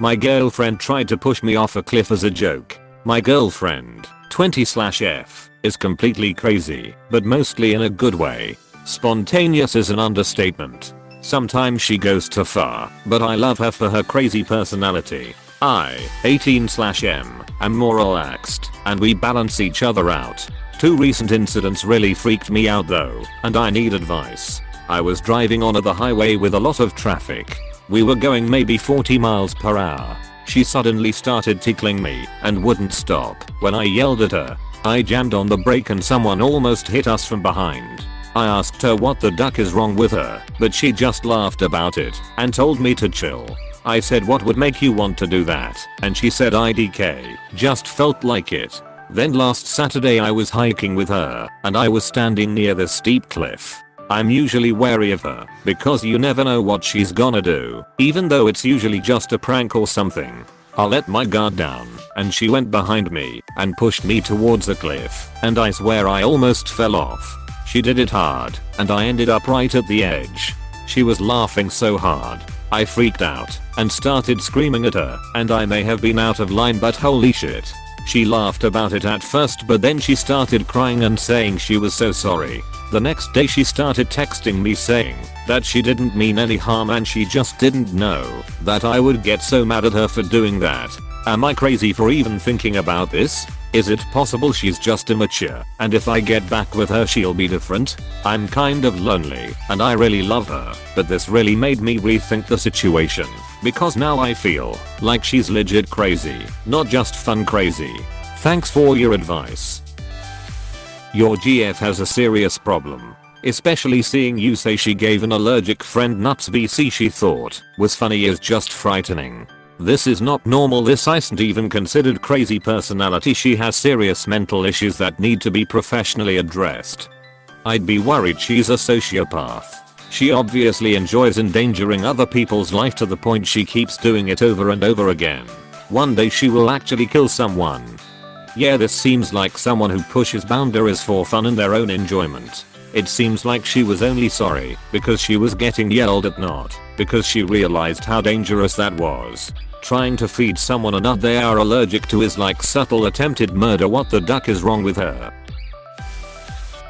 My girlfriend tried to push me off a cliff as a joke. My girlfriend, 20/F, is completely crazy, but mostly in a good way. Spontaneous is an understatement. Sometimes she goes too far, but I love her for her crazy personality. I, 18/M, am more relaxed, and we balance each other out. 2 recent incidents really freaked me out though, and I need advice. I was driving on the highway with a lot of traffic. We were going maybe 40 miles per hour. She suddenly started tickling me and wouldn't stop. When I yelled at her, I jammed on the brake and someone almost hit us from behind. I asked her what the duck is wrong with her, but she just laughed about it and told me to chill. I said, what would make you want to do that? And she said, IDK, just felt like it. Then last Saturday I was hiking with her and I was standing near the steep cliff. I'm usually wary of her because you never know what she's gonna do, even though it's usually just a prank or something. I let my guard down and she went behind me and pushed me towards the cliff, and I swear I almost fell off. She did it hard and I ended up right at the edge. She was laughing so hard. I freaked out and started screaming at her, and I may have been out of line, but holy shit. She laughed about it at first, but then she started crying and saying she was so sorry. The next day she started texting me saying that she didn't mean any harm and she just didn't know that I would get so mad at her for doing that. Am I crazy for even thinking about this? Is it possible she's just immature, and if I get back with her she'll be different? I'm kind of lonely and I really love her, but this really made me rethink the situation, because now I feel like she's legit crazy, not just fun crazy. Thanks for your advice. Your GF has a serious problem. Especially seeing you say she gave an allergic friend nuts BC she thought was funny is just frightening. This is not normal. This isn't even considered crazy personality. She has serious mental issues that need to be professionally addressed. I'd be worried she's a sociopath. She obviously enjoys endangering other people's life to the point she keeps doing it over and over again. One day she will actually kill someone. Yeah, this seems like someone who pushes boundaries for fun and their own enjoyment. It seems like she was only sorry because she was getting yelled at, not because she realized how dangerous that was. Trying to feed someone a nut they are allergic to is like subtle attempted murder. What the duck is wrong with her?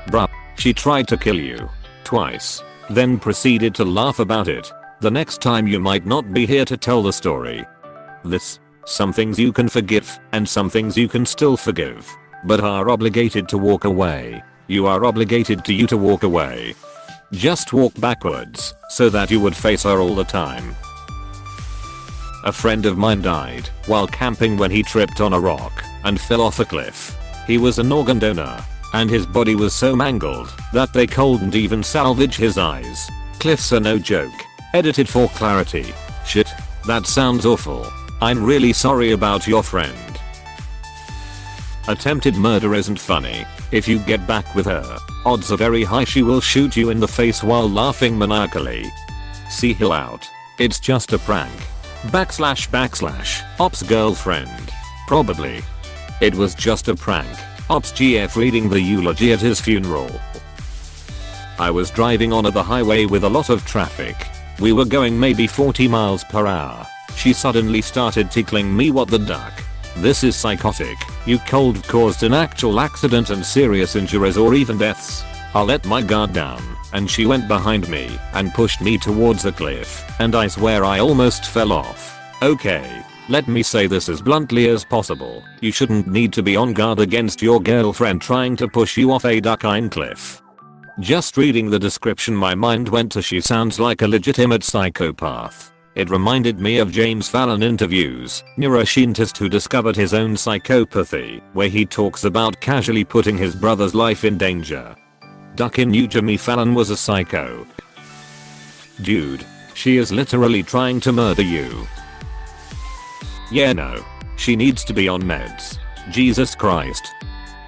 Bruh, she tried to kill you. Twice. Then proceeded to laugh about it. The next time you might not be here to tell the story. Some things you can forgive and some things you can still forgive, but are obligated to walk away. You are obligated to walk away. Just walk backwards so that you would face her all the time. A friend of mine died while camping when he tripped on a rock and fell off a cliff. He was an organ donor, and his body was so mangled that they couldn't even salvage his eyes. Cliffs are no joke. Edited for clarity. Shit, that sounds awful. I'm really sorry about your friend. Attempted murder isn't funny. If you get back with her, odds are very high she will shoot you in the face while laughing maniacally. See Hill out. It's just a prank. / Ops girlfriend. Probably. It was just a prank. Ops GF reading the eulogy at his funeral. I was driving on the highway with a lot of traffic. We were going maybe 40 miles per hour. She suddenly started tickling me. What the duck? This is psychotic. You cold caused an actual accident and serious injuries or even deaths. I let my guard down and she went behind me and pushed me towards a cliff, and I swear I almost fell off. Okay, let me say this as bluntly as possible. You shouldn't need to be on guard against your girlfriend trying to push you off a duck-pine cliff. Just reading the description my mind went to she sounds like a legitimate psychopath. It reminded me of James Fallon interviews, neuroscientist who discovered his own psychopathy, where he talks about casually putting his brother's life in danger. Duck in New Jimmy Fallon was a psycho. Dude, she is literally trying to murder you. Yeah, no. She needs to be on meds. Jesus Christ.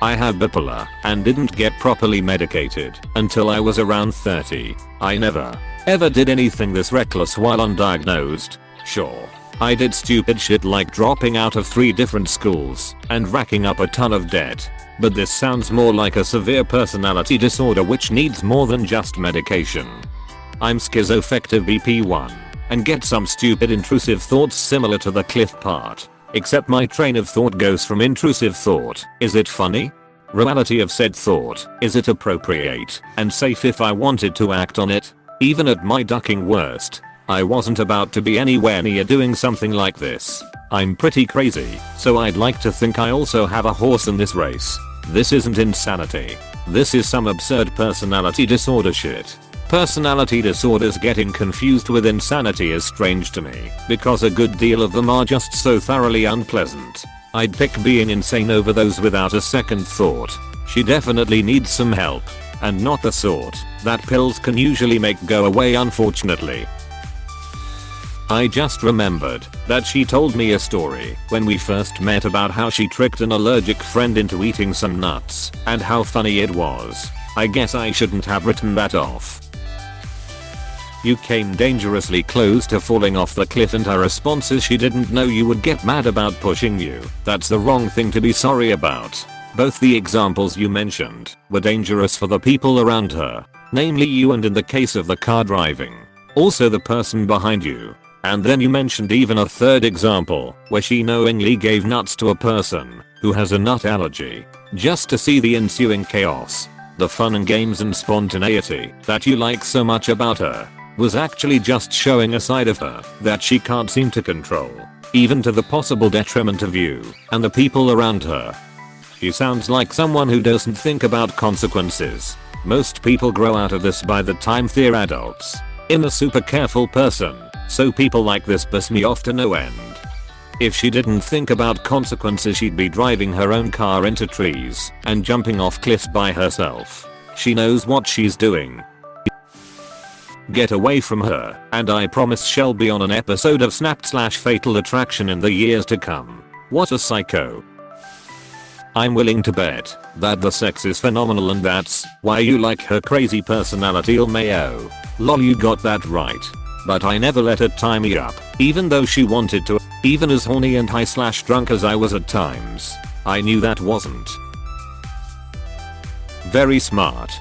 I have bipolar and didn't get properly medicated until I was around 30. I never ever did anything this reckless while undiagnosed. Sure, I did stupid shit like dropping out of 3 different schools and racking up a ton of debt. But this sounds more like a severe personality disorder which needs more than just medication. I'm schizoaffective BP1, and get some stupid intrusive thoughts similar to the cliff part. Except my train of thought goes from intrusive thought, is it funny? Reality of said thought, is it appropriate and safe if I wanted to act on it? Even at my ducking worst, I wasn't about to be anywhere near doing something like this. I'm pretty crazy, so I'd like to think I also have a horse in this race. This isn't insanity. This is some absurd personality disorder shit. Personality disorders getting confused with insanity is strange to me, because a good deal of them are just so thoroughly unpleasant. I'd pick being insane over those without a second thought. She definitely needs some help, and not the sort that pills can usually make go away, unfortunately. I just remembered that she told me a story when we first met about how she tricked an allergic friend into eating some nuts, and how funny it was. I guess I shouldn't have written that off. You came dangerously close to falling off the cliff, and her response is she didn't know you would get mad about pushing you. That's the wrong thing to be sorry about. Both the examples you mentioned were dangerous for the people around her, namely you, and in the case of the car driving, also the person behind you. And then you mentioned even a third example where she knowingly gave nuts to a person who has a nut allergy just to see the ensuing chaos. The fun and games and spontaneity that you like so much about her was actually just showing a side of her that she can't seem to control, even to the possible detriment of you and the people around her. She sounds like someone who doesn't think about consequences. Most people grow out of this by the time they're adults. I'm a super careful person, so people like this piss me off to no end. If she didn't think about consequences, she'd be driving her own car into trees and jumping off cliffs by herself. She knows what she's doing. Get away from her, and I promise she'll be on an episode of Snapped/Fatal Attraction in the years to come. What a psycho. I'm willing to bet that the sex is phenomenal, and that's why you like her crazy personality. LMAO. Lol, you got that right. But I never let her tie me up, even though she wanted to. Even as horny and high/drunk as I was at times, I knew that wasn't very smart.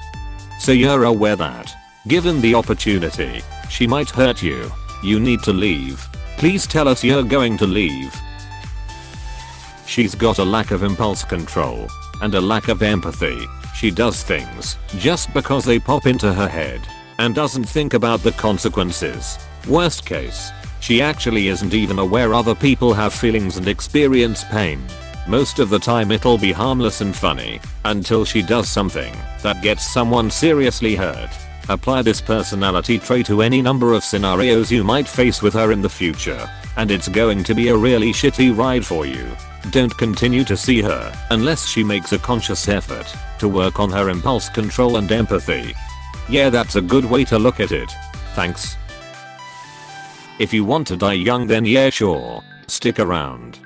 So you're aware that, given the opportunity, she might hurt you. You need to leave. Please tell us you're going to leave. She's got a lack of impulse control and a lack of empathy. She does things just because they pop into her head and doesn't think about the consequences. Worst case, she actually isn't even aware other people have feelings and experience pain. Most of the time it'll be harmless and funny until she does something that gets someone seriously hurt. Apply this personality trait to any number of scenarios you might face with her in the future, and it's going to be a really shitty ride for you. Don't continue to see her unless she makes a conscious effort to work on her impulse control and empathy. Yeah, that's a good way to look at it. Thanks. If you want to die young, then yeah, sure, stick around.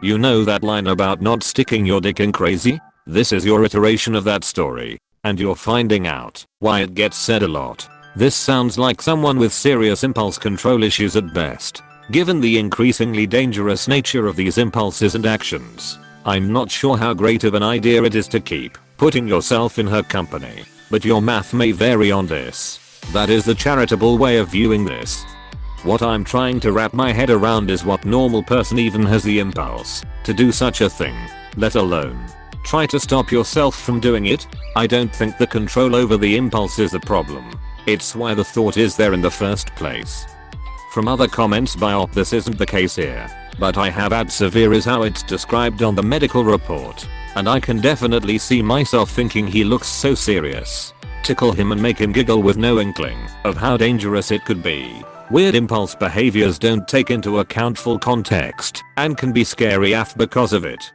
You know that line about not sticking your dick in crazy? This is your iteration of that story, and you're finding out why it gets said a lot. This sounds like someone with serious impulse control issues at best. Given the increasingly dangerous nature of these impulses and actions, I'm not sure how great of an idea it is to keep putting yourself in her company, but your math may vary on this. That is the charitable way of viewing this. What I'm trying to wrap my head around is what normal person even has the impulse to do such a thing, let alone try to stop yourself from doing it. I don't think the control over the impulse is the problem. It's why the thought is there in the first place. From other comments by Op, this isn't the case here, but I have had severe is how it's described on the medical report, and I can definitely see myself thinking he looks so serious. Tickle him and make him giggle with no inkling of how dangerous it could be. Weird impulse behaviors don't take into account full context and can be scary AF because of it.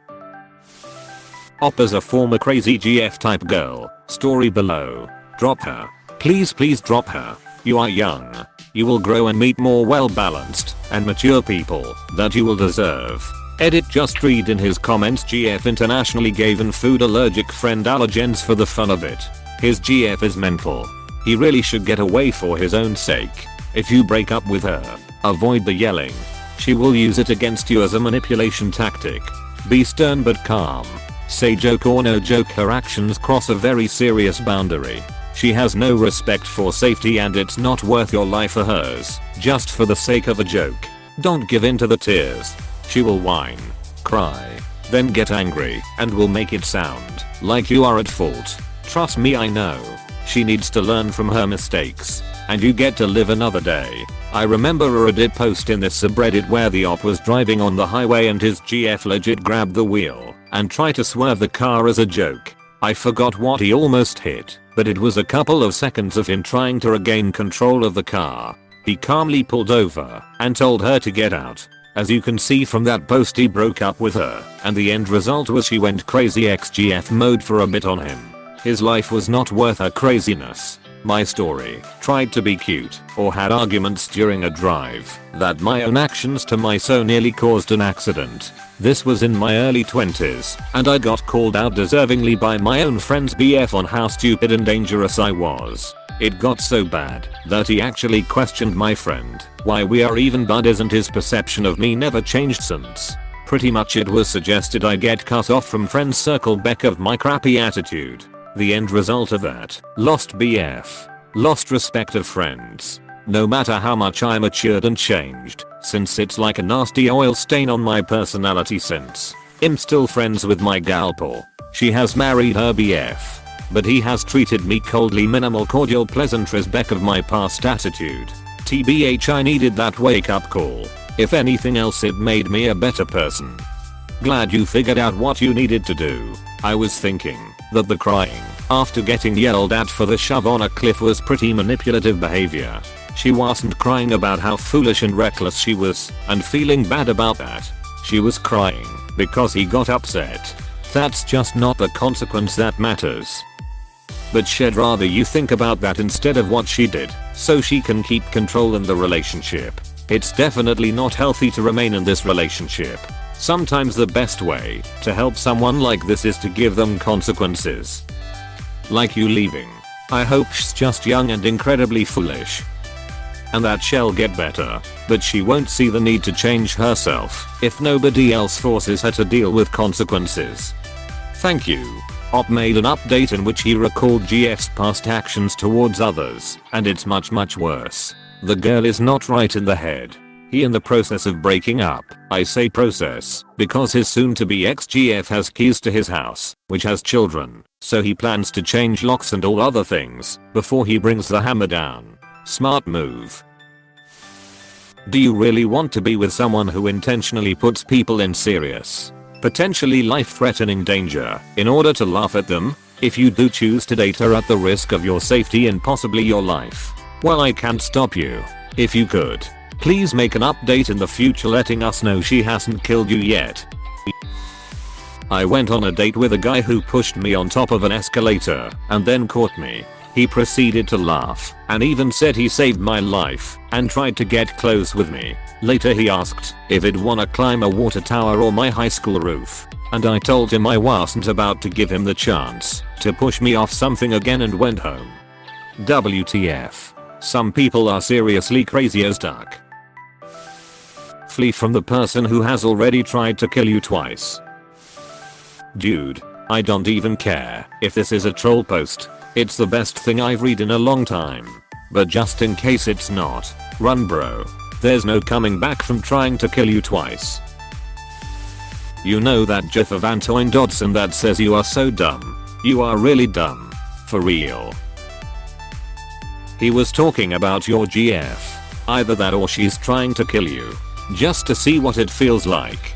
Op is a former crazy GF type girl. Story below. Drop her. Please drop her. You are young. You will grow and meet more well-balanced and mature people that you will deserve. Edit. Just read in his comments, GF internationally gave an food allergic friend allergens for the fun of it. His GF is mental. He really should get away for his own sake. If you break up with her, avoid the yelling. She will use it against you as a manipulation tactic. Be stern but calm. Say joke or no joke, her actions cross a very serious boundary. She has no respect for safety and it's not worth your life or hers, just for the sake of a joke. Don't give in to the tears. She will whine, cry, then get angry, and will make it sound like you are at fault. Trust me, I know. She needs to learn from her mistakes, and you get to live another day. I remember a Reddit post in this subreddit where the op was driving on the highway and his GF legit grabbed the wheel and tried to swerve the car as a joke. I forgot what he almost hit, but it was a couple of seconds of him trying to regain control of the car. He calmly pulled over and told her to get out. As you can see from that post, he broke up with her, and the end result was she went crazy XGF mode for a bit on him. His life was not worth her craziness. My story tried to be cute or had arguments during a drive that my own actions to my so nearly caused an accident. This was in my early 20s and I got called out deservingly by my own friend's BF on how stupid and dangerous I was. It got so bad that he actually questioned my friend why we are even buddies, and his perception of me never changed since. Pretty much it was suggested I get cut off from friends circle back of my crappy attitude. The end result of that: lost BF, lost respect of friends. No matter how much I matured and changed, since it's like a nasty oil stain on my personality since. I'm still friends with my galpal. She has married her BF, but he has treated me coldly, minimal cordial pleasantries back of my past attitude. TBH, I needed that wake up call. If anything else, it made me a better person. Glad you figured out what you needed to do. I was thinking that the crying after getting yelled at for the shove on a cliff was pretty manipulative behavior. She wasn't crying about how foolish and reckless she was and feeling bad about that. She was crying because he got upset. That's just not the consequence that matters. But she'd rather you think about that instead of what she did, so she can keep control in the relationship. It's definitely not healthy to remain in this relationship. Sometimes the best way to help someone like this is to give them consequences. Like you leaving. I hope she's just young and incredibly foolish, and that she'll get better, but she won't see the need to change herself if nobody else forces her to deal with consequences. Thank you. Op made an update in which he recalled GF's past actions towards others, and it's much worse. The girl is not right in the head. He in the process of breaking up. I say process because his soon-to-be ex-GF has keys to his house, which has children, so he plans to change locks and all other things before he brings the hammer down. Smart move. Do you really want to be with someone who intentionally puts people in serious, potentially life-threatening danger in order to laugh at them? If you do choose to date her at the risk of your safety and possibly your life, well, I can't stop you. If you could, please make an update in the future letting us know she hasn't killed you yet. I went on a date with a guy who pushed me on top of an escalator and then caught me. He proceeded to laugh and even said he saved my life and tried to get close with me. Later he asked if I'd wanna climb a water tower or my high school roof, and I told him I wasn't about to give him the chance to push me off something again and went home. WTF. Some people are seriously crazy as duck. Flee from the person who has already tried to kill you twice. Dude, I don't even care if this is a troll post. It's the best thing I've read in a long time. But just in case it's not, run bro. There's no coming back from trying to kill you twice. You know that gif of Antoine Dodson that says you are so dumb. You are really dumb. For real. He was talking about your GF. Either that or she's trying to kill you. Just to see what it feels like.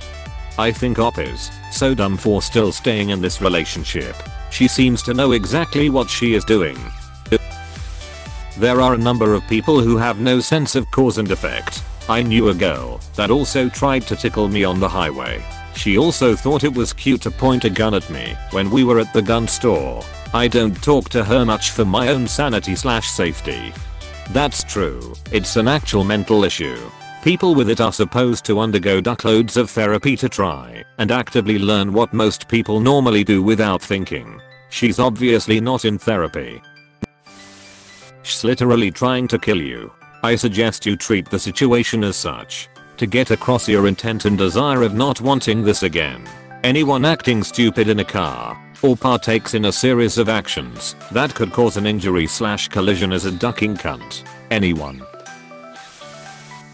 I think Op is so dumb for still staying in this relationship. She seems to know exactly what she is doing. There are a number of people who have no sense of cause and effect. I knew a girl that also tried to tickle me on the highway. She also thought it was cute to point a gun at me when we were at the gun store. I don't talk to her much for my own sanity/safety. That's true. It's an actual mental issue. People with it are supposed to undergo duckloads of therapy to try and actively learn what most people normally do without thinking. She's obviously not in therapy. She's literally trying to kill you. I suggest you treat the situation as such to get across your intent and desire of not wanting this again. Anyone acting stupid in a car or partakes in a series of actions that could cause an injury/collision is a ducking cunt. Anyone.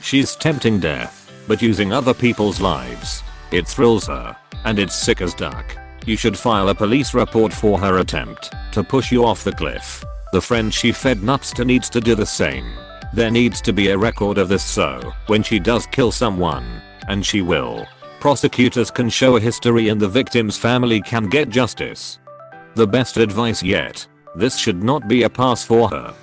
She's tempting death, but using other people's lives. It thrills her, and it's sick as duck. You should file a police report for her attempt to push you off the cliff. The friend she fed nuts to needs to do the same. There needs to be a record of this so when she does kill someone, and she will, prosecutors can show a history and the victim's family can get justice. The best advice yet. This should not be a pass for her.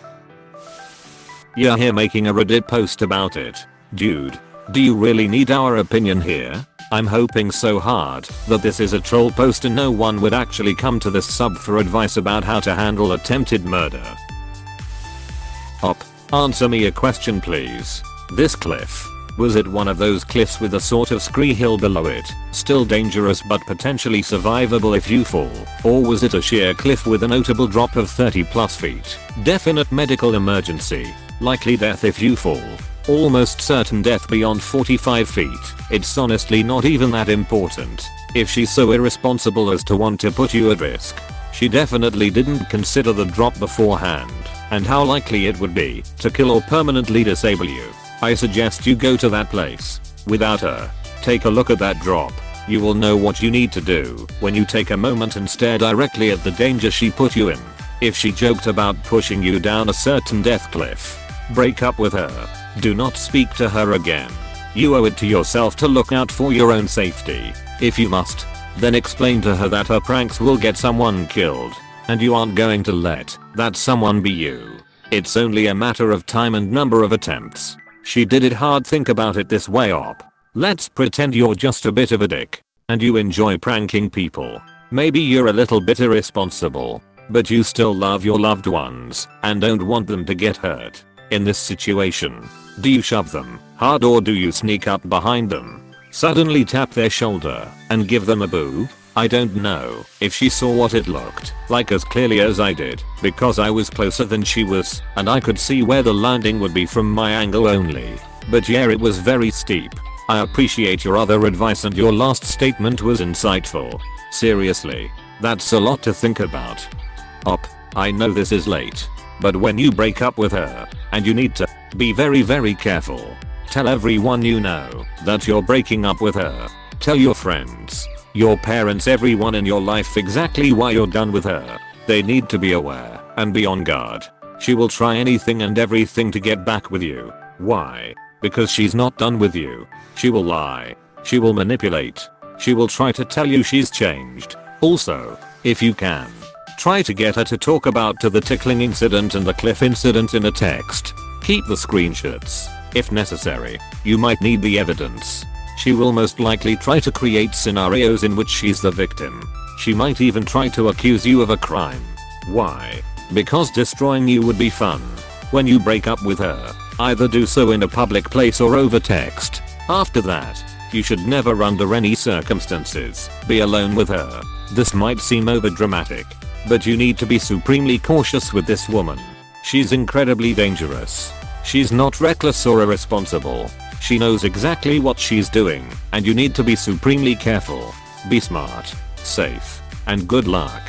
You're here making a Reddit post about it. Dude, do you really need our opinion here? I'm hoping so hard that this is a troll post and no one would actually come to this sub for advice about how to handle attempted murder. Answer me a question please. This cliff. Was it one of those cliffs with a sort of scree hill below it, still dangerous but potentially survivable if you fall? Or was it a sheer cliff with a notable drop of 30+ feet? Definite medical emergency. Likely death if you fall. Almost certain death beyond 45 feet. It's honestly not even that important. If she's so irresponsible as to want to put you at risk, she definitely didn't consider the drop beforehand and how likely it would be to kill or permanently disable you. I suggest you go to that place without her. Take a look at that drop. You will know what you need to do when you take a moment and stare directly at the danger she put you in. If she joked about pushing you down a certain death cliff, break up with her. Do not speak to her again. You owe it to yourself to look out for your own safety. If you must, then explain to her that her pranks will get someone killed, and you aren't going to let that someone be you. It's only a matter of time and number of attempts. She did it hard. Think about it this way op. Let's pretend you're just a bit of a dick, and you enjoy pranking people. Maybe you're a little bit irresponsible, but you still love your loved ones and don't want them to get hurt. In this situation, do you shove them hard or do you sneak up behind them, suddenly tap their shoulder and give them a boo? I don't know if she saw what it looked like as clearly as I did because I was closer than she was and I could see where the landing would be from my angle only. But yeah, it was very steep. I appreciate your other advice and your last statement was insightful. Seriously, that's a lot to think about. I know this is late, but when you break up with her, and you need to be very careful. Tell everyone you know that you're breaking up with her. Tell your friends, your parents, everyone in your life exactly why you're done with her. They need to be aware and be on guard. She will try anything and everything to get back with you. Why? Because she's not done with you. She will lie. She will manipulate. She will try to tell you she's changed. Also, if you can, try to get her to talk about the tickling incident and the cliff incident in a text. Keep the screenshots. If necessary, you might need the evidence. She will most likely try to create scenarios in which she's the victim. She might even try to accuse you of a crime. Why? Because destroying you would be fun. When you break up with her, either do so in a public place or over text. After that, you should never under any circumstances be alone with her. This might seem overdramatic, but you need to be supremely cautious with this woman. She's incredibly dangerous. She's not reckless or irresponsible. She knows exactly what she's doing, and you need to be supremely careful. Be smart, safe, and good luck.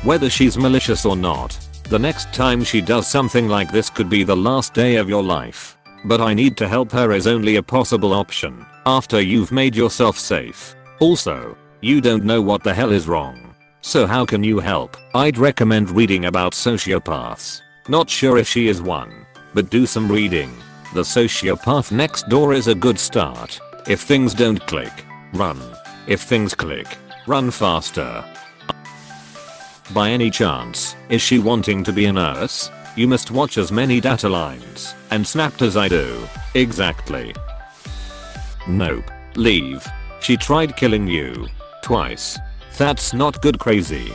Whether she's malicious or not, the next time she does something like this could be the last day of your life. But I need to help her is only a possible option after you've made yourself safe. Also, you don't know what the hell is wrong. So how can you help? I'd recommend reading about sociopaths. Not sure if she is one, but do some reading. The Sociopath Next Door is a good start. If things don't click, run. If things click, run faster. By any chance, is she wanting to be a nurse? You must watch as many data lines and snapped as I do. Exactly. Nope. Leave. She tried killing you. Twice. That's not good. Crazy.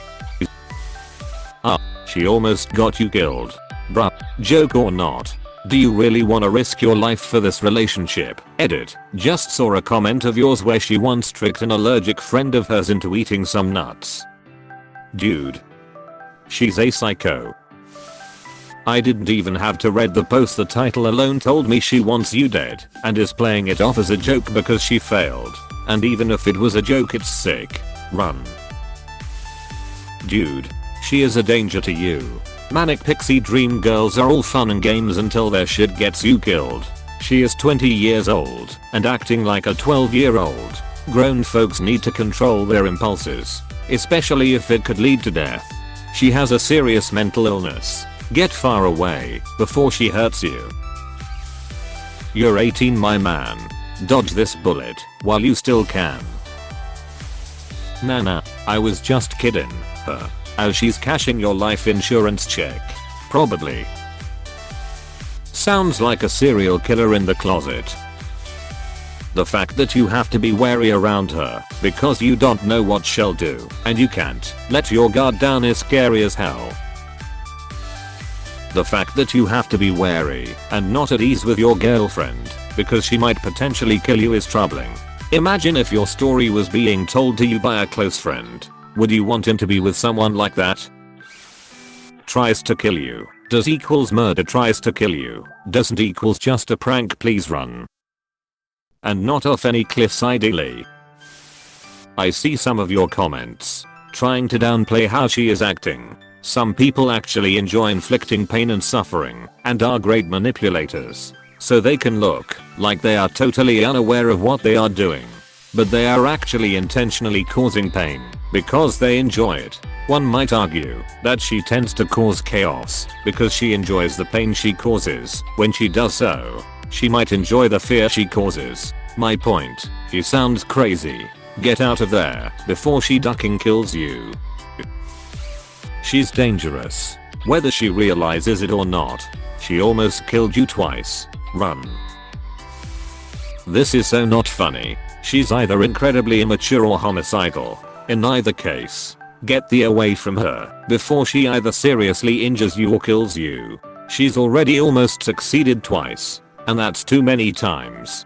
She almost got you killed. Bruh. Joke or not? Do you really wanna risk your life for this relationship? Edit. Just saw a comment of yours where she once tricked an allergic friend of hers into eating some nuts. Dude. She's a psycho. I didn't even have to read the post. The title alone told me she wants you dead and is playing it off as a joke because she failed. And even if it was a joke, it's sick. Run. Dude, she is a danger to you. Manic pixie dream girls are all fun and games until their shit gets you killed. She is 20 years old and acting like a 12-year-old. Grown folks need to control their impulses, especially if it could lead to death. She has a serious mental illness. Get far away before she hurts you. You're 18, my man. Dodge this bullet while you still can. Nah, I was just kidding. As she's cashing your life insurance check. Probably. Sounds like a serial killer in the closet. The fact that you have to be wary around her because you don't know what she'll do and you can't let your guard down is scary as hell. The fact that you have to be wary and not at ease with your girlfriend because she might potentially kill you is troubling. Imagine if your story was being told to you by a close friend. Would you want him to be with someone like that? Tries to kill you. Does equals murder. Tries to kill you. Doesn't equals just a prank. Please run. And not off any cliffs ideally. I see some of your comments trying to downplay how she is acting. Some people actually enjoy inflicting pain and suffering and are great manipulators. So they can look like they are totally unaware of what they are doing. But they are actually intentionally causing pain because they enjoy it. One might argue that she tends to cause chaos because she enjoys the pain she causes. When she does so, she might enjoy the fear she causes. My point, she sounds crazy. Get out of there before she ducking kills you. She's dangerous. Whether she realizes it or not, she almost killed you twice. Run. This is so not funny. She's either incredibly immature or homicidal. In either case, get the away from her before she either seriously injures you or kills you. She's already almost succeeded twice, and that's too many times.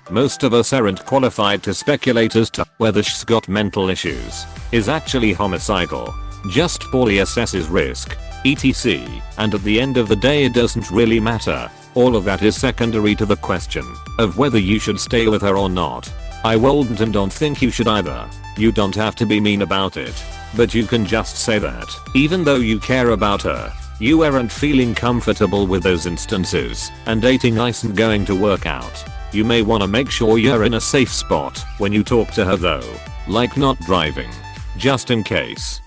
Most of us aren't qualified to speculate as to whether she's got mental issues, is actually homicidal, just poorly assesses risk, etc. And at the end of the day it doesn't really matter. All of that is secondary to the question of whether you should stay with her or not. I wouldn't and don't think you should either. You don't have to be mean about it, but you can just say that even though you care about her, you aren't feeling comfortable with those instances and dating isn't going to work out. You may want to make sure you're in a safe spot when you talk to her though, like not driving, just in case.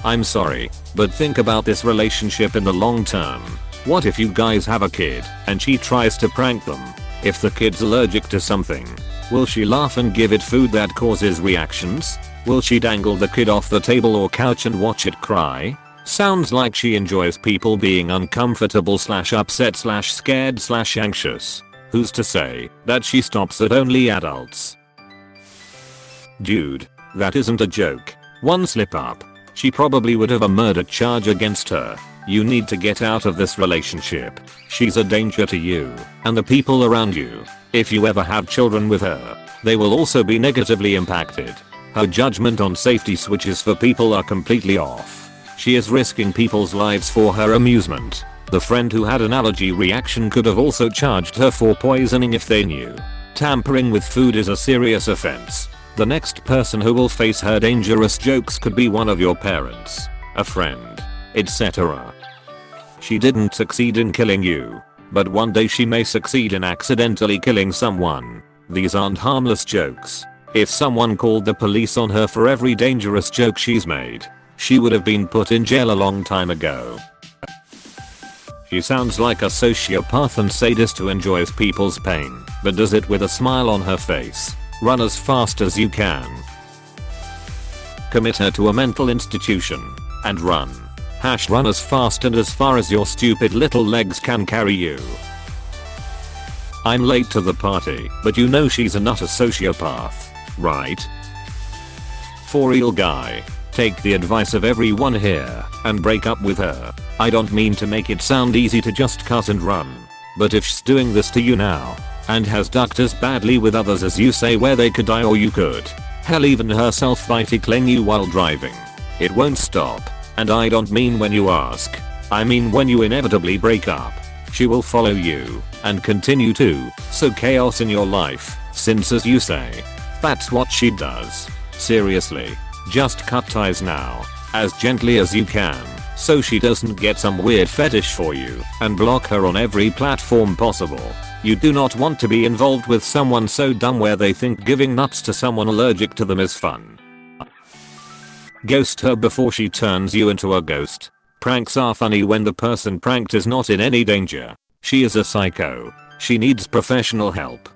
I'm sorry, but think about this relationship in the long term. What if you guys have a kid and she tries to prank them? If the kid's allergic to something, will she laugh and give it food that causes reactions? Will she dangle the kid off the table or couch and watch it cry? Sounds like she enjoys people being uncomfortable / upset / scared / anxious. Who's to say that she stops at only adults? Dude, that isn't a joke. One slip up, she probably would have a murder charge against her. You need to get out of this relationship. She's a danger to you and the people around you. If you ever have children with her, they will also be negatively impacted. Her judgment on safety switches for people are completely off. She is risking people's lives for her amusement. The friend who had an allergy reaction could have also charged her for poisoning if they knew. Tampering with food is a serious offense. The next person who will face her dangerous jokes could be one of your parents, a friend, etc. She didn't succeed in killing you, but one day she may succeed in accidentally killing someone. These aren't harmless jokes. If someone called the police on her for every dangerous joke she's made, she would have been put in jail a long time ago. She sounds like a sociopath and sadist who enjoys people's pain, but does it with a smile on her face. Run as fast as you can. Commit her to a mental institution and run. Run as fast and as far as your stupid little legs can carry you. I'm late to the party, but you know she's not a sociopath, right? For real guy, take the advice of everyone here and break up with her. I don't mean to make it sound easy to just cut and run, but if she's doing this to you now and has ducked as badly with others as you say where they could die or you could, hell even herself bicycling you while driving, it won't stop. And I don't mean when you ask, I mean when you inevitably break up. She will follow you and continue to sow chaos in your life Since as you say, that's what she does. Seriously, just cut ties now, as gently as you can, so she doesn't get some weird fetish for you, and block her on every platform possible. You do not want to be involved with someone so dumb where they think giving nuts to someone allergic to them is fun. Ghost her before she turns you into a ghost. Pranks are funny when the person pranked is not in any danger. She is a psycho. She needs professional help.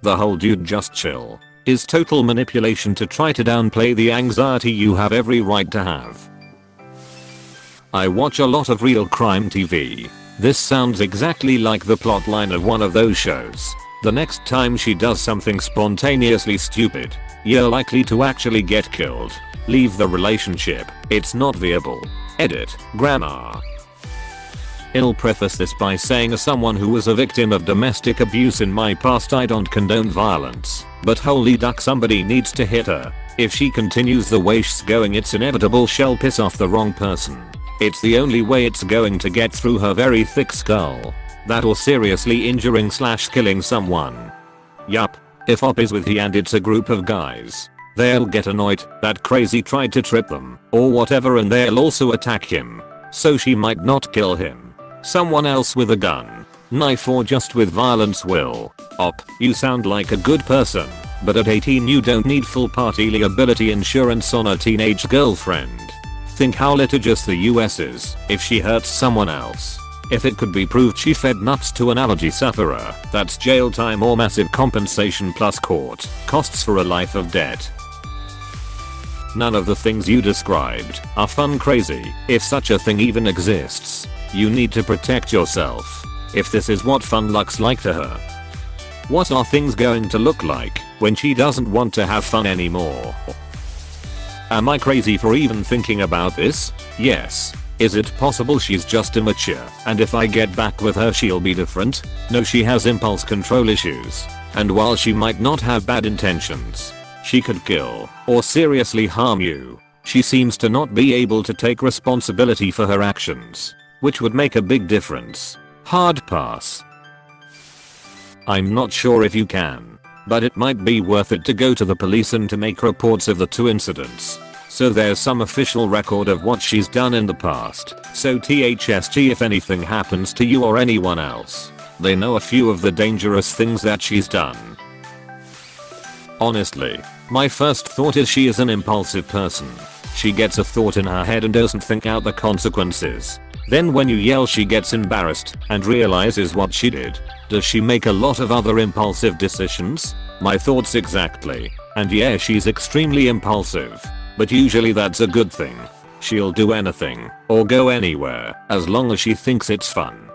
The whole dude just chill is total manipulation to try to downplay the anxiety you have every right to have. I watch a lot of real crime TV. This sounds exactly like the plotline of one of those shows. The next time she does something spontaneously stupid, you're likely to actually get killed. Leave the relationship. It's not viable. Edit. Grammar. I'll preface this by saying as someone who was a victim of domestic abuse in my past, I don't condone violence, but holy duck, somebody needs to hit her. If she continues the way she's going, it's inevitable she'll piss off the wrong person. It's the only way it's going to get through her very thick skull. That or seriously injuring / killing someone. Yup. If op is with he and it's a group of guys, they'll get annoyed that crazy tried to trip them or whatever, and they'll also attack him. So she might not kill him. Someone else with a gun, knife, or just with violence will. Op, you sound like a good person, but at 18 you don't need full party liability insurance on a teenage girlfriend. Think how litigious the US is if she hurts someone else. If it could be proved she fed nuts to an allergy sufferer, that's jail time or massive compensation plus court costs for a life of debt. None of the things you described are fun crazy, if such a thing even exists. You need to protect yourself. If this is what fun looks like to her. What are things going to look like when she doesn't want to have fun anymore? Am I crazy for even thinking about this? Yes. Is it possible she's just immature and if I get back with her she'll be different? No, she has impulse control issues. And while she might not have bad intentions, she could kill or seriously harm you. She seems to not be able to take responsibility for her actions, which would make a big difference. Hard pass. I'm not sure if you can, but it might be worth it to go to the police and to make reports of the 2 incidents. So there's some official record of what she's done in the past. So THSG, if anything happens to you or anyone else, they know a few of the dangerous things that she's done. Honestly, my first thought is she is an impulsive person. She gets a thought in her head and doesn't think out the consequences. Then when you yell she gets embarrassed and realizes what she did. Does she make a lot of other impulsive decisions? My thoughts exactly. And yeah, she's extremely impulsive. But usually that's a good thing. She'll do anything or go anywhere as long as she thinks it's fun.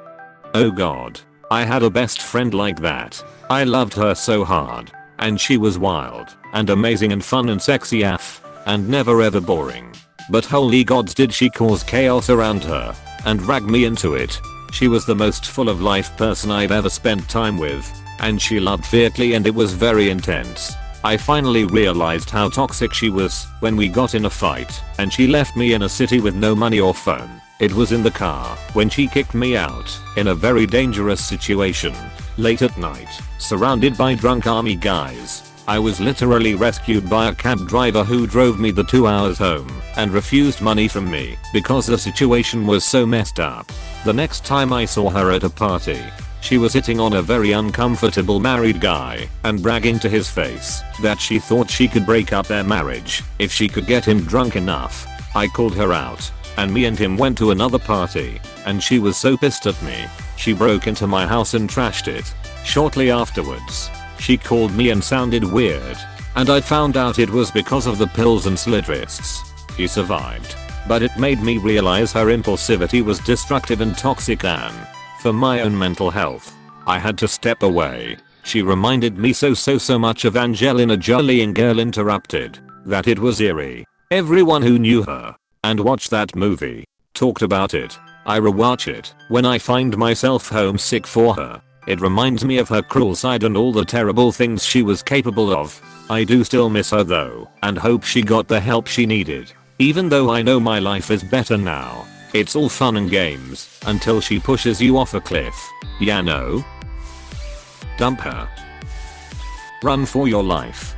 Oh god. I had a best friend like that. I loved her so hard. And she was wild and amazing and fun and sexy AF. And never ever boring. But holy gods, did she cause chaos around her and drag me into it. She was the most full of life person I've ever spent time with. And she loved fiercely and it was very intense. I finally realized how toxic she was when we got in a fight and she left me in a city with no money or phone. It was in the car when she kicked me out in a very dangerous situation. Late at night, surrounded by drunk army guys. I was literally rescued by a cab driver who drove me the 2 hours home and refused money from me because the situation was so messed up. The next time I saw her at a party, she was hitting on a very uncomfortable married guy and bragging to his face that she thought she could break up their marriage if she could get him drunk enough. I called her out and me and him went to another party and she was so pissed at me, she broke into my house and trashed it. Shortly afterwards, she called me and sounded weird, and I found out it was because of the pills and slit wrists. She survived, but it made me realize her impulsivity was destructive and toxic, and for my own mental health, I had to step away. She reminded me so much of Angelina Jolie in Girl Interrupted that it was eerie. Everyone who knew her and watched that movie talked about it. I rewatch it when I find myself homesick for her. It reminds me of her cruel side and all the terrible things she was capable of. I do still miss her though, and hope she got the help she needed. Even though I know my life is better now. It's all fun and games until she pushes you off a cliff. Yeah, no? Dump her. Run for your life.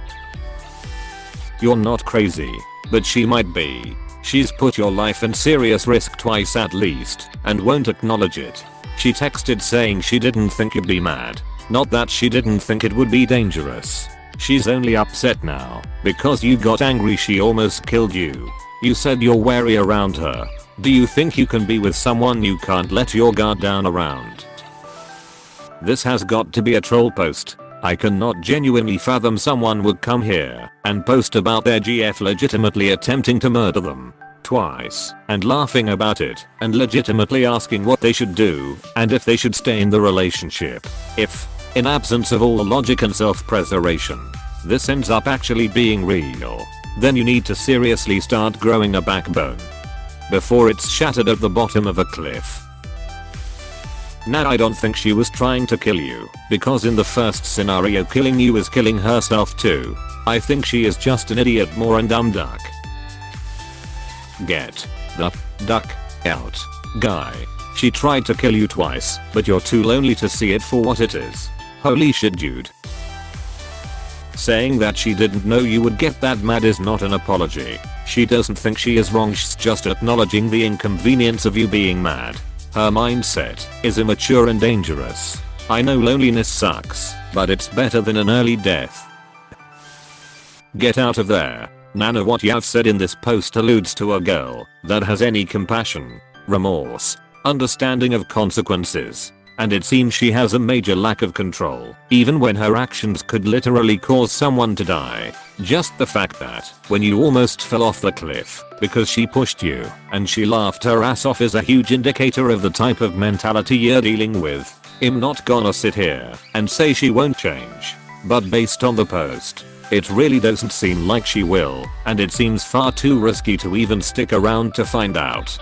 You're not crazy, but she might be. She's put your life in serious risk twice at least, and won't acknowledge it. She texted saying she didn't think you'd be mad. Not that she didn't think it would be dangerous. She's only upset now, because you got angry she almost killed you. You said you're wary around her. Do you think you can be with someone you can't let your guard down around? This has got to be a troll post. I cannot genuinely fathom someone would come here and post about their GF legitimately attempting to murder them twice and laughing about it and legitimately asking what they should do and if they should stay in the relationship. If, in absence of all logic and self-preservation, this ends up actually being real, then you need to seriously start growing a backbone before it's shattered at the bottom of a cliff. Now I don't think she was trying to kill you, because in the first scenario killing you is killing herself too. I think she is just an idiot more and dumb duck. Get the duck out, guy. She tried to kill you twice, but you're too lonely to see it for what it is. Holy shit, dude. Saying that she didn't know you would get that mad is not an apology. She doesn't think she is wrong, she's just acknowledging the inconvenience of you being mad. Her mindset is immature and dangerous. I know loneliness sucks, but it's better than an early death. Get out of there. Nana, what you've said in this post alludes to a girl that has any compassion, remorse, understanding of consequences, and it seems she has a major lack of control, even when her actions could literally cause someone to die. Just the fact that, when you almost fell off the cliff, because she pushed you, and she laughed her ass off is a huge indicator of the type of mentality you're dealing with. I'm not gonna sit here and say she won't change, but based on the post, it really doesn't seem like she will, and it seems far too risky to even stick around to find out.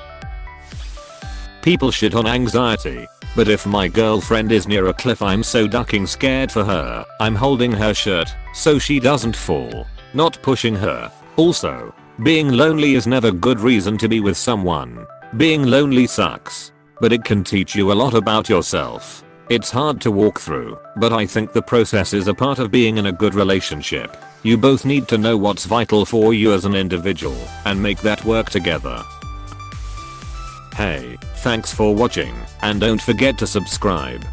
People shit on anxiety, but if my girlfriend is near a cliff I'm so ducking scared for her, I'm holding her shirt so she doesn't fall, not pushing her. Also, being lonely is never good reason to be with someone. Being lonely sucks, but it can teach you a lot about yourself. It's hard to walk through, but I think the process is a part of being in a good relationship. You both need to know what's vital for you as an individual and make that work together. Hey, thanks for watching, and don't forget to subscribe.